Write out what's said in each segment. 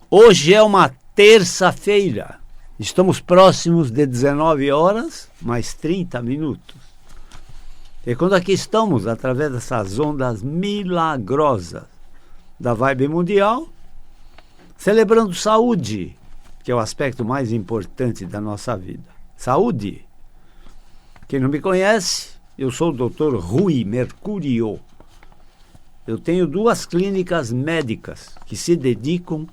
Hoje é uma terça-feira. Estamos próximos de 19 horas, mais 30 minutos. E quando aqui estamos, através dessas ondas milagrosas da Vibe Mundial, celebrando saúde, que é o aspecto mais importante da nossa vida. Saúde. Quem não me conhece, eu sou o Dr. Rui Mercúrio. Eu tenho 2 clínicas médicas que se dedicam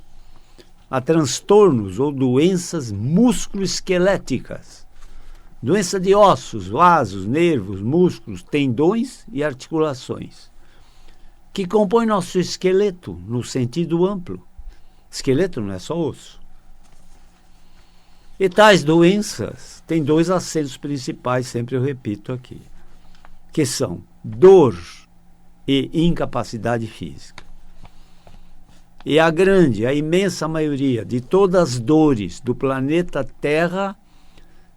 a transtornos ou doenças musculoesqueléticas. Doença de ossos, vasos, nervos, músculos, tendões e articulações, que compõem nosso esqueleto no sentido amplo. Esqueleto não é só osso. E tais doenças têm 2 acentos principais, sempre eu repito aqui, que são dor e incapacidade física. E a imensa maioria de todas as dores do planeta Terra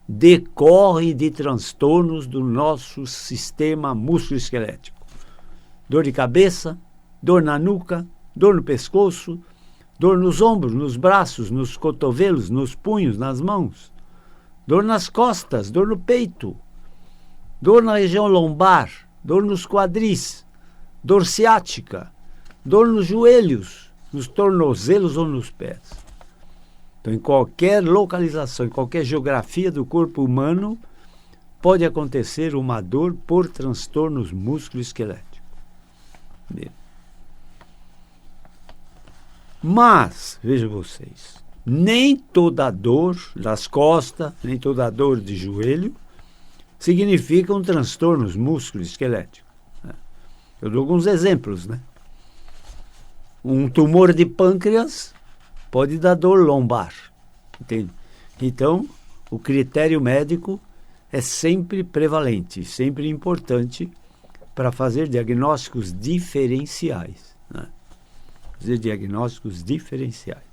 decorre de transtornos do nosso sistema musculoesquelético. Dor de cabeça, dor na nuca, dor no pescoço, dor nos ombros, nos braços, nos cotovelos, nos punhos, nas mãos, dor nas costas, dor no peito, dor na região lombar, dor nos quadris, dor ciática, dor nos joelhos, nos tornozelos ou nos pés. Então, em qualquer localização, em qualquer geografia do corpo humano, pode acontecer uma dor por transtornos musculoesqueléticos. Mas, vejam vocês, nem toda dor das costas, nem toda dor de joelho significam transtornos musculoesqueléticos. Eu dou alguns exemplos, né? Um tumor de pâncreas pode dar dor lombar, entende? Então, o critério médico é sempre prevalente, sempre importante para fazer diagnósticos diferenciais, né? Fazer diagnósticos diferenciais.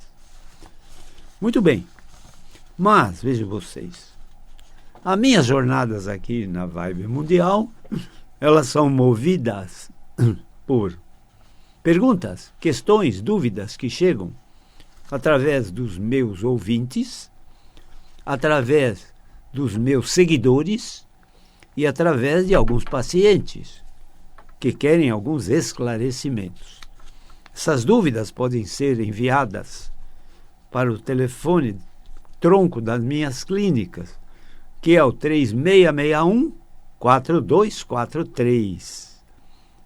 Muito bem, mas vejam vocês, as minhas jornadas aqui na Vibe Mundial, elas são movidas por perguntas, questões, dúvidas que chegam através dos meus ouvintes, através dos meus seguidores e através de alguns pacientes que querem alguns esclarecimentos. Essas dúvidas podem ser enviadas para o telefone tronco das minhas clínicas, que é o 3661-4243.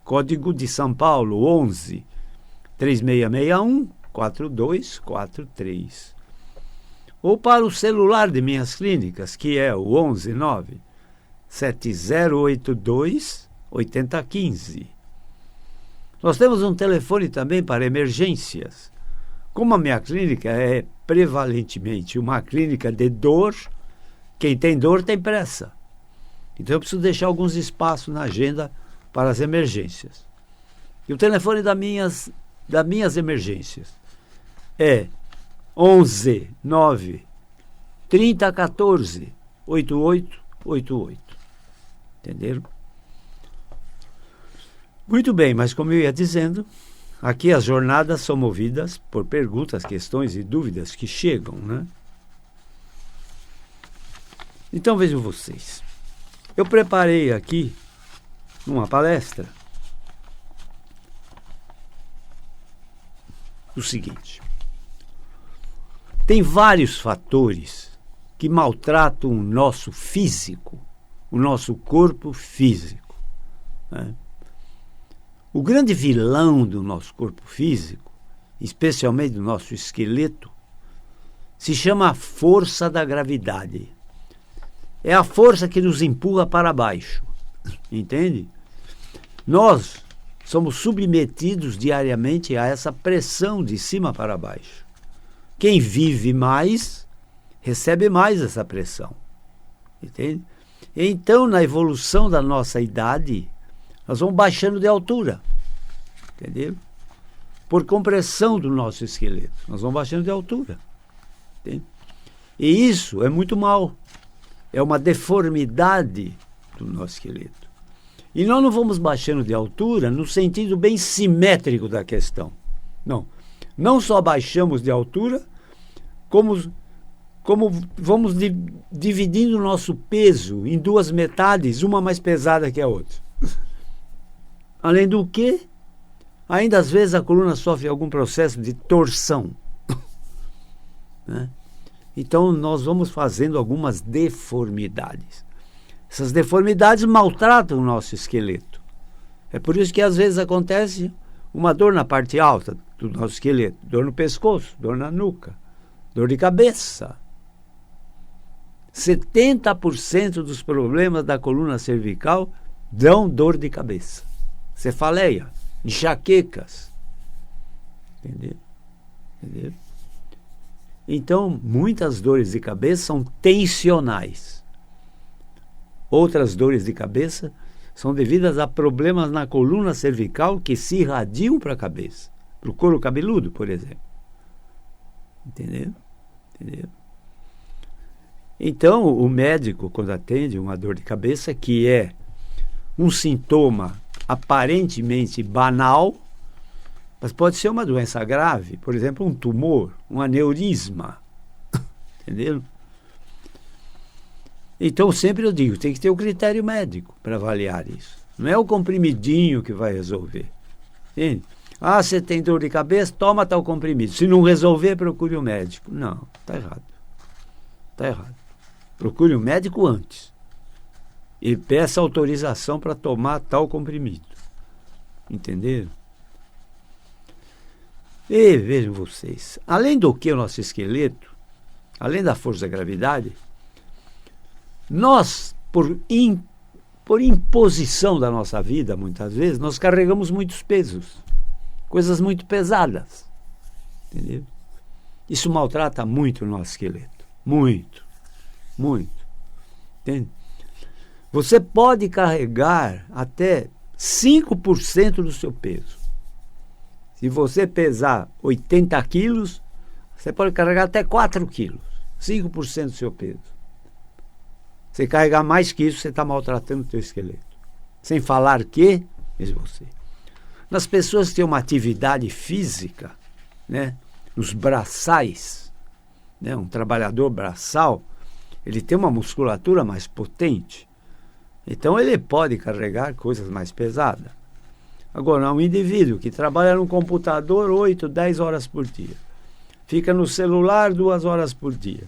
Código de São Paulo, 11 3661-4243. Ou para o celular de minhas clínicas, que é o 119-7082-8015. Nós temos um telefone também para emergências. Como a minha clínica é prevalentemente uma clínica de dor, quem tem dor tem pressa. Então eu preciso deixar alguns espaços na agenda para as emergências. E o telefone das minhas emergências é 11 9 3014 8888. Entenderam? Muito bem, mas como eu ia dizendo, aqui as jornadas são movidas por perguntas, questões e dúvidas que chegam, né? Então vejam vocês. Eu preparei aqui uma palestra o seguinte: tem vários fatores que maltratam o nosso físico, o nosso corpo físico, né? O grande vilão do nosso corpo físico, especialmente do nosso esqueleto, se chama a força da gravidade. É a força que nos empurra para baixo, entende? Nós somos submetidos diariamente a essa pressão de cima para baixo. Quem vive mais, recebe mais essa pressão. Entende? Então, na evolução da nossa idade, nós vamos baixando de altura. Entendeu? Por compressão do nosso esqueleto. Nós vamos baixando de altura. Entende? E isso é muito mal. É uma deformidade do nosso esqueleto. E nós não vamos baixando de altura no sentido bem simétrico da questão. Não. Não só baixamos de altura, como vamos dividindo o nosso peso em duas metades, uma mais pesada que a outra. Além do que, ainda às vezes a coluna sofre algum processo de torção. Né? Então nós vamos fazendo algumas deformidades. Essas deformidades maltratam o nosso esqueleto. É por isso que às vezes acontece uma dor na parte alta do nosso esqueleto, dor no pescoço, dor na nuca, dor de cabeça. 70% dos problemas da coluna cervical dão dor de cabeça. Cefaleia, enxaquecas. Entendeu? Então, muitas dores de cabeça são tensionais. Outras dores de cabeça são devidas a problemas na coluna cervical que se irradiam para a cabeça, para o couro cabeludo, por exemplo. Entendeu? Então, o médico, quando atende uma dor de cabeça, que é um sintoma aparentemente banal, mas pode ser uma doença grave, por exemplo, um tumor, um aneurisma. Entendeu? Então, sempre eu digo, tem que ter um critério médico para avaliar isso. Não é o comprimidinho que vai resolver. Entende? Ah, você tem dor de cabeça, toma tal comprimido. Se não resolver, procure o médico. Não, está errado. Procure o médico antes. E peça autorização para tomar tal comprimido. Entenderam? E vejam vocês, além do que o nosso esqueleto, além da força da gravidade, nós, por imposição da nossa vida, muitas vezes, nós carregamos muitos pesos, coisas muito pesadas. Entendeu? Isso maltrata muito o nosso esqueleto. Muito. Entende? Você pode carregar até 5% do seu peso. Se você pesar 80 quilos, você pode carregar até 4 quilos. 5% do seu peso. Se carregar mais que isso, você está maltratando o seu esqueleto. Sem falar que, diz você, nas pessoas que têm uma atividade física, né, nos braçais, né, um trabalhador braçal, ele tem uma musculatura mais potente. Então ele pode carregar coisas mais pesadas. Agora, um indivíduo que trabalha no computador 8, 10 horas por dia, fica no celular 2 horas por dia,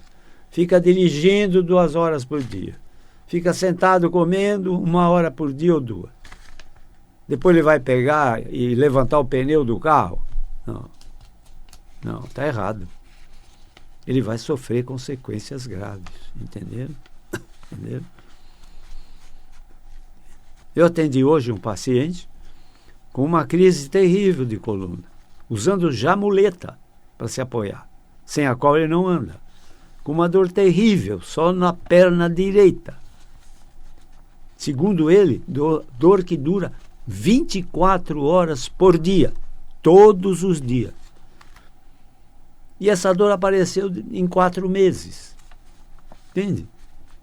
fica dirigindo 2 horas por dia, fica sentado comendo 1 hora por dia ou 2. Depois ele vai pegar e levantar o pneu do carro? Não, está errado. Ele vai sofrer consequências graves, entenderam? Eu atendi hoje um paciente com uma crise terrível de coluna, usando já muleta para se apoiar, sem a qual ele não anda, com uma dor terrível só na perna direita. Segundo ele, dor que dura 24 horas por dia, todos os dias. E essa dor apareceu em 4 meses. Entende?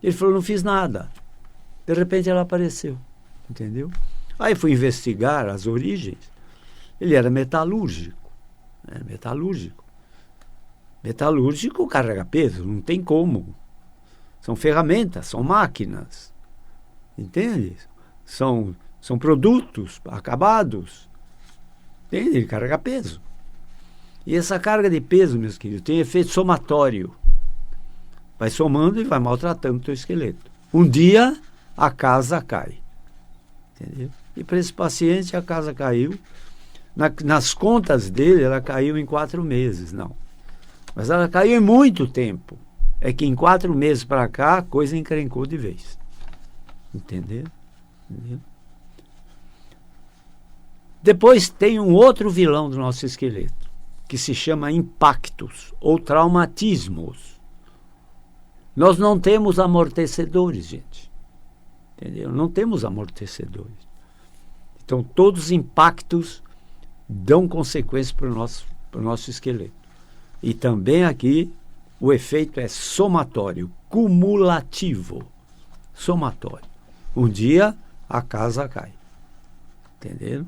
Ele falou, não fiz nada. De repente ela apareceu. Entendeu? Aí fui investigar as origens. Ele era metalúrgico. Metalúrgico carrega peso, não tem como. São ferramentas, são máquinas. Entende? São produtos acabados. Entende? Ele carrega peso. E essa carga de peso, meus queridos, tem efeito somatório. Vai somando e vai maltratando o teu esqueleto. Um dia, a casa cai. Entendeu? E para esse paciente, a casa caiu. Nas contas dele, ela caiu em 4 meses. Não. Mas ela caiu em muito tempo. É que em 4 meses para cá, a coisa encrencou de vez. Entendeu? Depois tem um outro vilão do nosso esqueleto, que se chama impactos ou traumatismos. Nós não temos amortecedores, gente. Entendeu? Não temos amortecedores. Então, todos os impactos dão consequências para o nosso esqueleto. E também aqui, o efeito é somatório, cumulativo. Somatório. Um dia, a casa cai. Entenderam?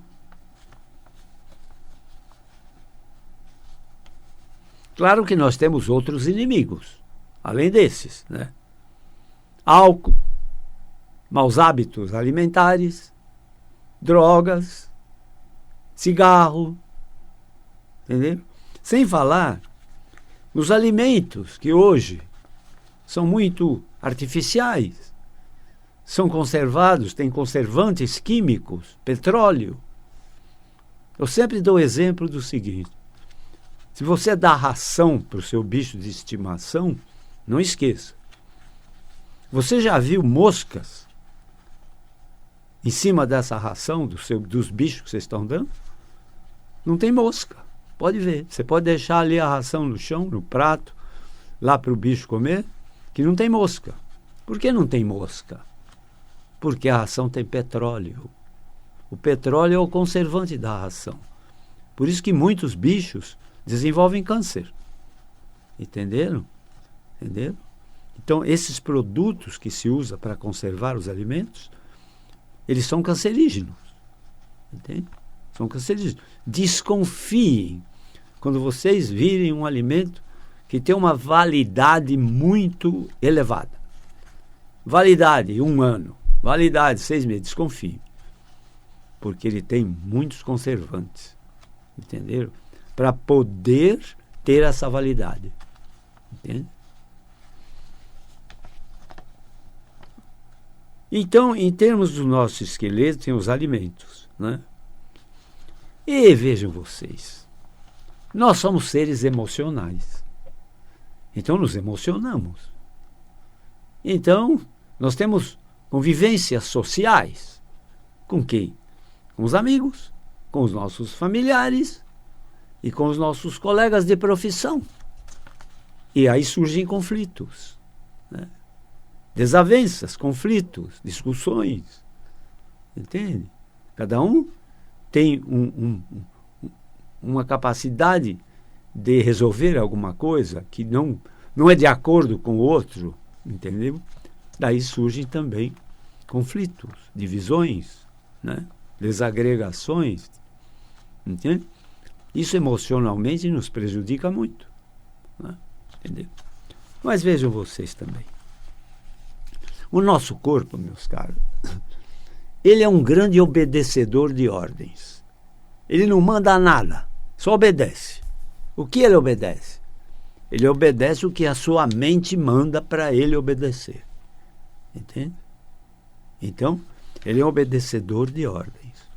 Claro que nós temos outros inimigos, além desses, né? Álcool, maus hábitos alimentares, drogas, cigarro, entendeu? Sem falar nos alimentos que hoje são muito artificiais, são conservados, têm conservantes químicos, petróleo. Eu sempre dou o exemplo do seguinte: se você dá ração para o seu bicho de estimação, não esqueça. Você já viu moscas em cima dessa ração dos bichos que vocês estão dando? Não tem mosca. Pode ver. Você pode deixar ali a ração no chão, no prato, lá para o bicho comer, que não tem mosca. Por que não tem mosca? Porque a ração tem petróleo. O petróleo é o conservante da ração. Por isso que muitos bichos desenvolvem câncer. Entenderam? Entenderam? Então, esses produtos que se usa para conservar os alimentos, eles são cancerígenos. Entende? São cancerígenos. Desconfiem quando vocês virem um alimento que tem uma validade muito elevada. Validade 1 ano. Validade 6 meses. Desconfiem. Porque ele tem muitos conservantes. Entenderam? Para poder ter essa validade. Entende? Então, em termos do nosso esqueleto, tem os alimentos, né? E vejam vocês, nós somos seres emocionais. Então, nos emocionamos. Então, nós temos convivências sociais. Com quem? Com os amigos, com os nossos familiares e com os nossos colegas de profissão. E aí surgem conflitos, né? Desavenças, conflitos, discussões. Entende? Cada um tem uma capacidade de resolver alguma coisa que não é de acordo com o outro. Entendeu? Daí surgem também conflitos, divisões, né? Desagregações. Entende? Isso emocionalmente nos prejudica muito, né? Entendeu? Mas vejam vocês também. O nosso corpo, meus caros, ele é um grande obedecedor de ordens. Ele não manda nada, só obedece. O que ele obedece? Ele obedece o que a sua mente manda para ele obedecer. Entende? Então, ele é um obedecedor de ordens.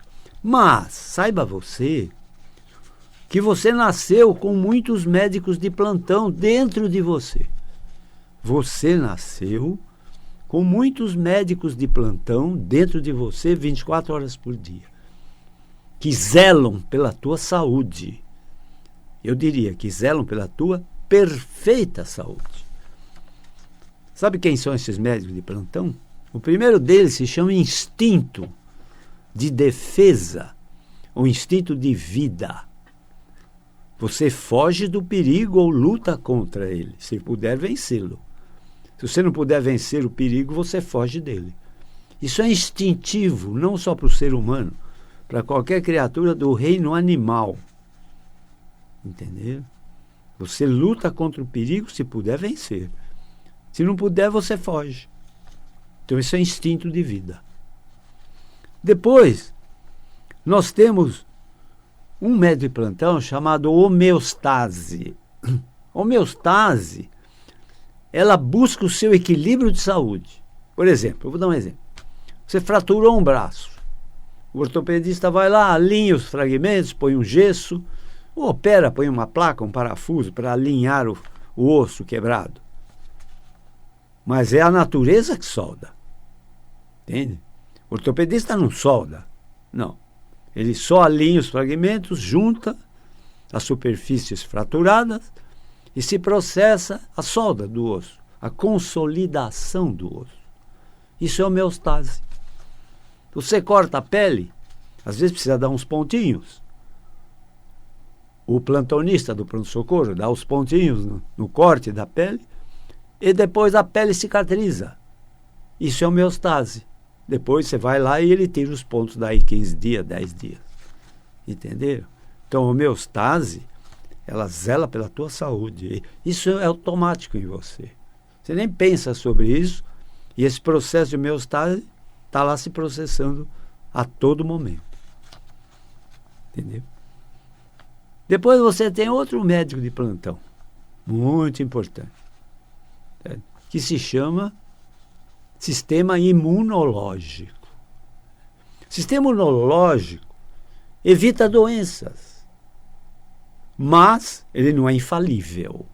Mas, saiba você, que você nasceu com muitos médicos de plantão dentro de você. Você nasceu com muitos médicos de plantão dentro de você 24 horas por dia, que zelam pela tua saúde. Eu diria que zelam pela tua perfeita saúde. Sabe quem são esses médicos de plantão? O primeiro deles se chama instinto de defesa, ou instinto de vida. Você foge do perigo ou luta contra ele, se puder vencê-lo. Se você não puder vencer o perigo, você foge dele. Isso é instintivo, não só para o ser humano, para qualquer criatura do reino animal. Entendeu? Você luta contra o perigo se puder vencer. Se não puder, você foge. Então, isso é instinto de vida. Depois, nós temos um médico de plantão chamado homeostase. Homeostase, ela busca o seu equilíbrio de saúde. Por exemplo, eu vou dar um exemplo. Você fraturou um braço. O ortopedista vai lá, alinha os fragmentos, põe um gesso, ou opera, põe uma placa, um parafuso para alinhar o osso quebrado. Mas é a natureza que solda. Entende? O ortopedista não solda. Não. Ele só alinha os fragmentos, junta as superfícies fraturadas e se processa a solda do osso, a consolidação do osso. Isso é homeostase. Você corta a pele, às vezes precisa dar uns pontinhos. O plantonista do pronto-socorro dá os pontinhos no corte da pele e depois a pele cicatriza. Isso é homeostase. Depois você vai lá e ele tira os pontos daí 15 dias, 10 dias. Entenderam? Então, homeostase ela zela pela tua saúde. Isso é automático em você. Você nem pensa sobre isso e esse processo de homeostase está lá se processando a todo momento. Entendeu? Depois você tem outro médico de plantão, muito importante, que se chama sistema imunológico. Sistema imunológico evita doenças, mas ele não é infalível.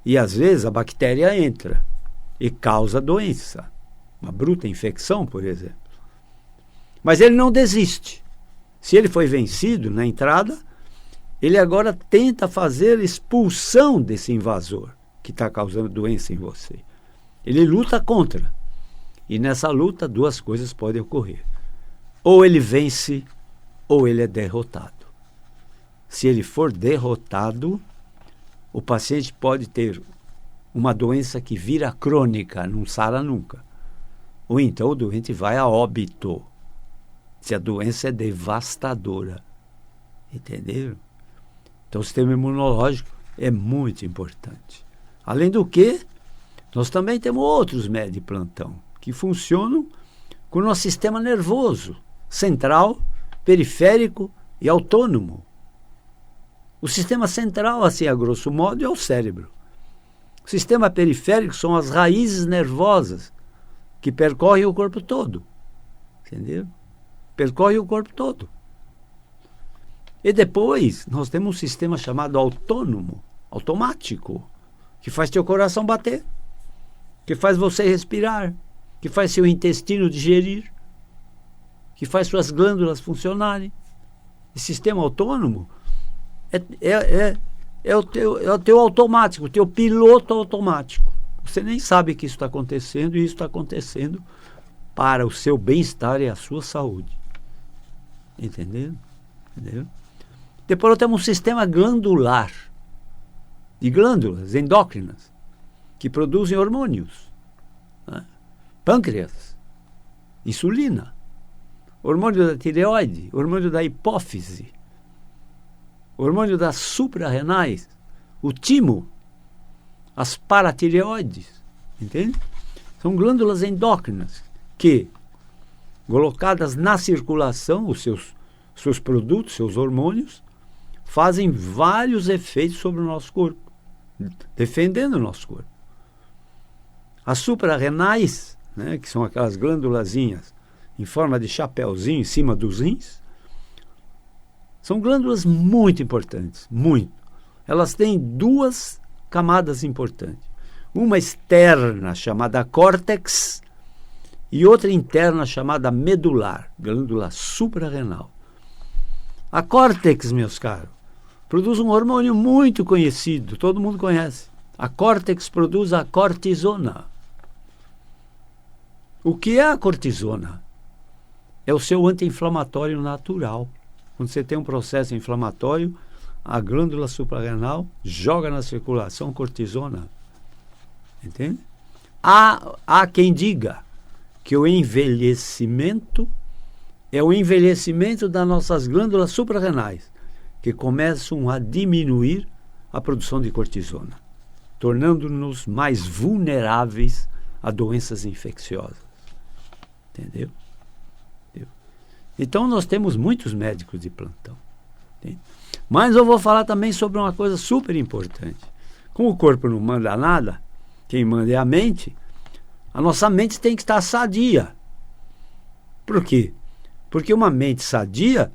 E às vezes a bactéria entra e causa doença, uma bruta infecção, por exemplo. Mas ele não desiste. Se ele foi vencido na entrada, ele agora tenta fazer expulsão desse invasor que está causando doença em você. Ele luta contra. E nessa luta, duas coisas podem ocorrer. Ou ele vence, ou ele é derrotado. Se ele for derrotado, o paciente pode ter uma doença que vira crônica, não sara nunca. Ou então o doente vai a óbito, se a doença é devastadora. Entenderam? Então o sistema imunológico é muito importante. Além do que, nós também temos outros médicos de plantão que funcionam com o nosso sistema nervoso, central, periférico e autônomo. O sistema central, assim a grosso modo, é o cérebro. O sistema periférico são as raízes nervosas que percorrem o corpo todo. Entendeu? Percorre o corpo todo. E depois nós temos um sistema chamado autônomo, automático, que faz teu coração bater, que faz você respirar, que faz seu intestino digerir, que faz suas glândulas funcionarem. Esse sistema autônomo é o teu automático, o teu piloto automático. Você nem sabe que isso está acontecendo e isso está acontecendo para o seu bem-estar e a sua saúde. Entendeu? Depois nós temos um sistema glandular, de glândulas endócrinas, que produzem hormônios. Né? Pâncreas, insulina, hormônio da tireoide, hormônio da hipófise, hormônio das suprarrenais, o timo, as paratireoides, entende? São glândulas endócrinas que, colocadas na circulação, os seus produtos, seus hormônios, fazem vários efeitos sobre o nosso corpo, defendendo o nosso corpo. As suprarrenais, né, que são aquelas glândulazinhas em forma de chapéuzinho em cima dos rins, são glândulas muito importantes, muito. Elas têm duas camadas importantes. Uma externa, chamada córtex, e outra interna, chamada medular, glândula suprarrenal. A córtex, meus caros, produz um hormônio muito conhecido, todo mundo conhece. A córtex produz a cortisona. O que é a cortisona? É o seu anti-inflamatório natural. Quando você tem um processo inflamatório, a glândula suprarrenal joga na circulação cortisona. Entende? Há quem diga que o envelhecimento é o envelhecimento das nossas glândulas suprarrenais, que começam a diminuir a produção de cortisona, tornando-nos mais vulneráveis a doenças infecciosas. Entendeu? Então nós temos muitos médicos de plantão. Entende? Mas eu vou falar também sobre uma coisa super importante. Como o corpo não manda nada, quem manda é a mente, a nossa mente tem que estar sadia. Por quê? Porque uma mente sadia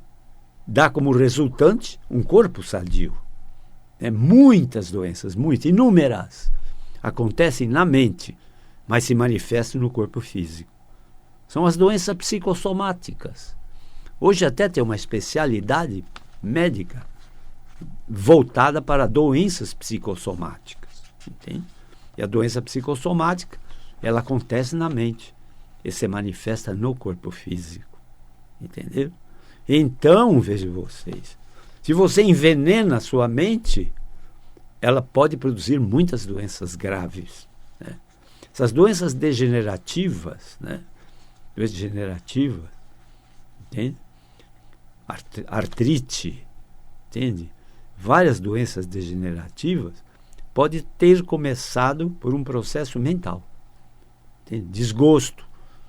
dá como resultante um corpo sadio. Muitas doenças, inúmeras, acontecem na mente, mas se manifestam no corpo físico. São as doenças psicossomáticas. Hoje até tem uma especialidade médica voltada para doenças psicossomáticas. Entende? E a doença psicossomática, ela acontece na mente e se manifesta no corpo físico. Entendeu? Então, vejam vocês, se você envenena a sua mente, ela pode produzir muitas doenças graves. Né? Essas doenças degenerativas, né? Doenças degenerativas, entende? Artrite, entende? várias doenças degenerativas, pode ter começado por um processo mental. Entende? Desgosto,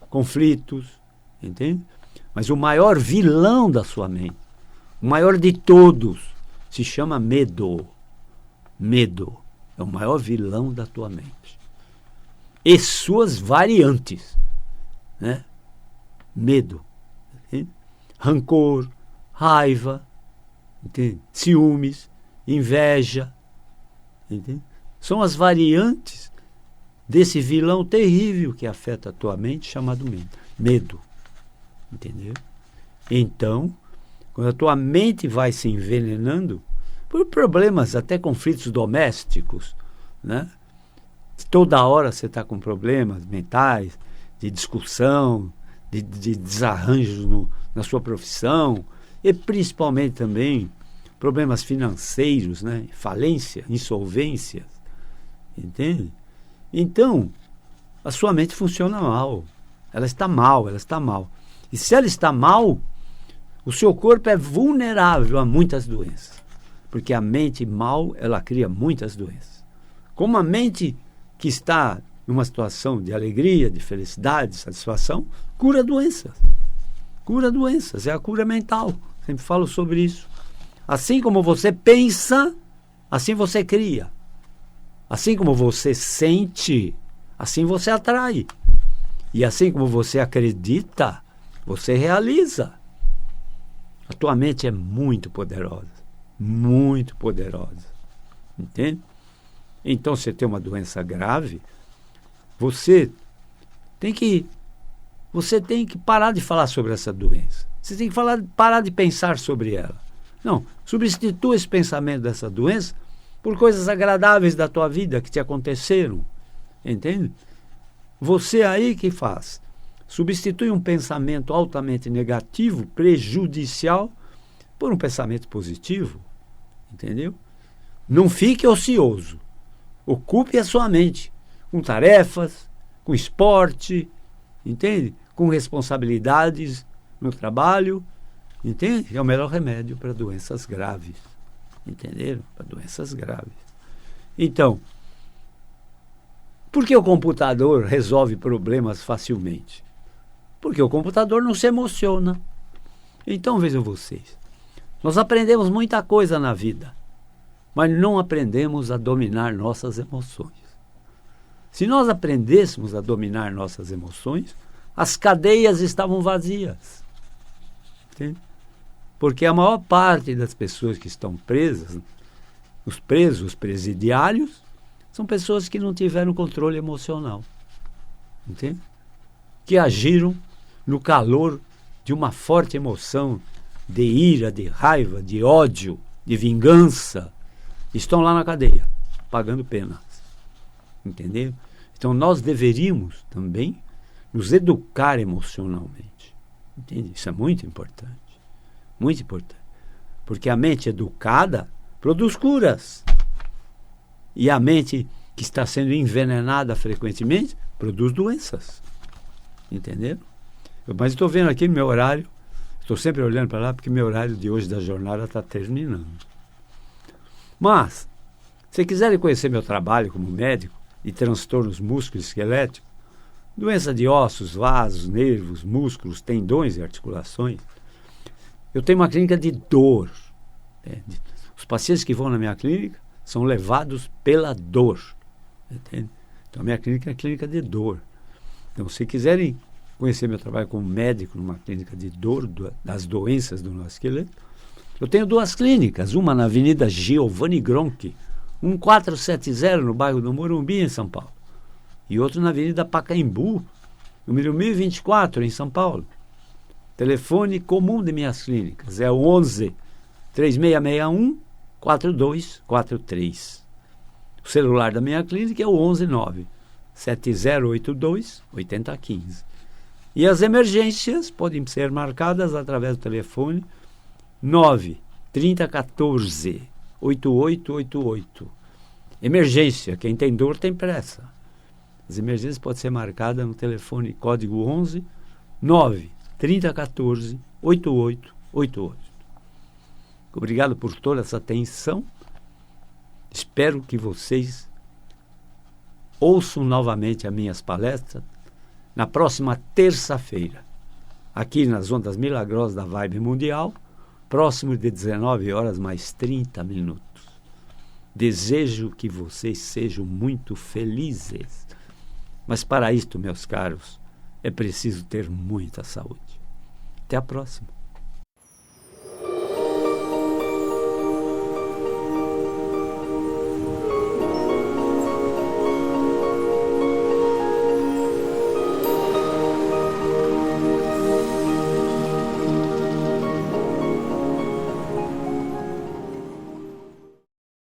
conflitos, entende? Mas o maior vilão da sua mente, o maior de todos, se chama medo. Medo é o maior vilão da tua mente. E suas variantes, né? Medo, entende? Rancor, raiva, entende? Ciúmes, inveja, entende? São as variantes desse vilão terrível que afeta a tua mente, chamado medo. Entendeu? Então, quando a tua mente vai se envenenando por problemas, até conflitos domésticos, né? Toda hora você está com problemas mentais, de discussão, de desarranjos na sua profissão, e principalmente também problemas financeiros, né? Falência, insolvências, entende? Então, a sua mente funciona mal. Ela está mal, ela está mal. E se ela está mal, o seu corpo é vulnerável a muitas doenças. Porque a mente mal, ela cria muitas doenças. Como a mente que está numa situação de alegria, de felicidade, de satisfação, cura doenças. Cura doenças, é a cura mental. Sempre falo sobre isso. Assim como você pensa, assim você cria. Assim como você sente, assim você atrai. E assim como você acredita, você realiza. A tua mente é muito poderosa. Muito poderosa. Entende? Então, se você tem uma doença grave, você tem que parar de falar sobre essa doença. Você tem que parar de pensar sobre ela. Não, substitua esse pensamento dessa doença por coisas agradáveis da tua vida que te aconteceram. Entende? Você aí que faz? Substitui um pensamento altamente negativo, prejudicial, por um pensamento positivo. Entendeu? Não fique ocioso. Ocupe a sua mente com tarefas, com esporte, entende? Com responsabilidades no trabalho, entende? É o melhor remédio para doenças graves. Entenderam? Para doenças graves. Então, por que o computador resolve problemas facilmente? Porque o computador não se emociona. Então, vejam vocês. Nós aprendemos muita coisa na vida, mas não aprendemos a dominar nossas emoções. Se nós aprendêssemos a dominar nossas emoções, as cadeias estavam vazias. Entende? Porque a maior parte das pessoas que estão presas, os presos presidiários, são pessoas que não tiveram controle emocional. Entende? Que agiram no calor de uma forte emoção de ira, de raiva, de ódio, de vingança. Estão lá na cadeia, pagando penas. Entendeu? Então nós deveríamos também nos educar emocionalmente. Entende? Isso é muito importante. Muito importante. Porque a mente educada produz curas. E a mente que está sendo envenenada frequentemente produz doenças. Entenderam? Mas estou vendo aqui meu horário. Estou sempre olhando para lá porque meu horário de hoje da jornada está terminando. Mas, se quiserem conhecer meu trabalho como médico de transtornos musculoesqueléticos, doença de ossos, vasos, nervos, músculos, tendões e articulações, eu tenho uma clínica de dor. Os pacientes que vão na minha clínica são levados pela dor. Entende? Então, a minha clínica é a clínica de dor. Então, se quiserem conhecer meu trabalho como médico numa clínica de dor, das doenças do nosso esqueleto, eu tenho duas clínicas, uma na Avenida Giovanni Gronchi, 1470, no bairro do Morumbi, em São Paulo, e outro na Avenida Pacaembu, número 1024, em São Paulo. Telefone comum de minhas clínicas é o 11 3661 4243. O celular da minha clínica é o 119 7082 8015. E as emergências podem ser marcadas através do telefone 9 3014 8888. Emergência, quem tem dor tem pressa. As emergências podem ser marcadas no telefone código 11 9 3014 8888. Obrigado por toda essa atenção. Espero que vocês ouçam novamente as minhas palestras na próxima terça-feira, aqui nas Ondas Milagrosas da Vibe Mundial, próximo de 19 horas mais 30 minutos. Desejo que vocês sejam muito felizes. Mas para isto, meus caros, é preciso ter muita saúde. Até a próxima.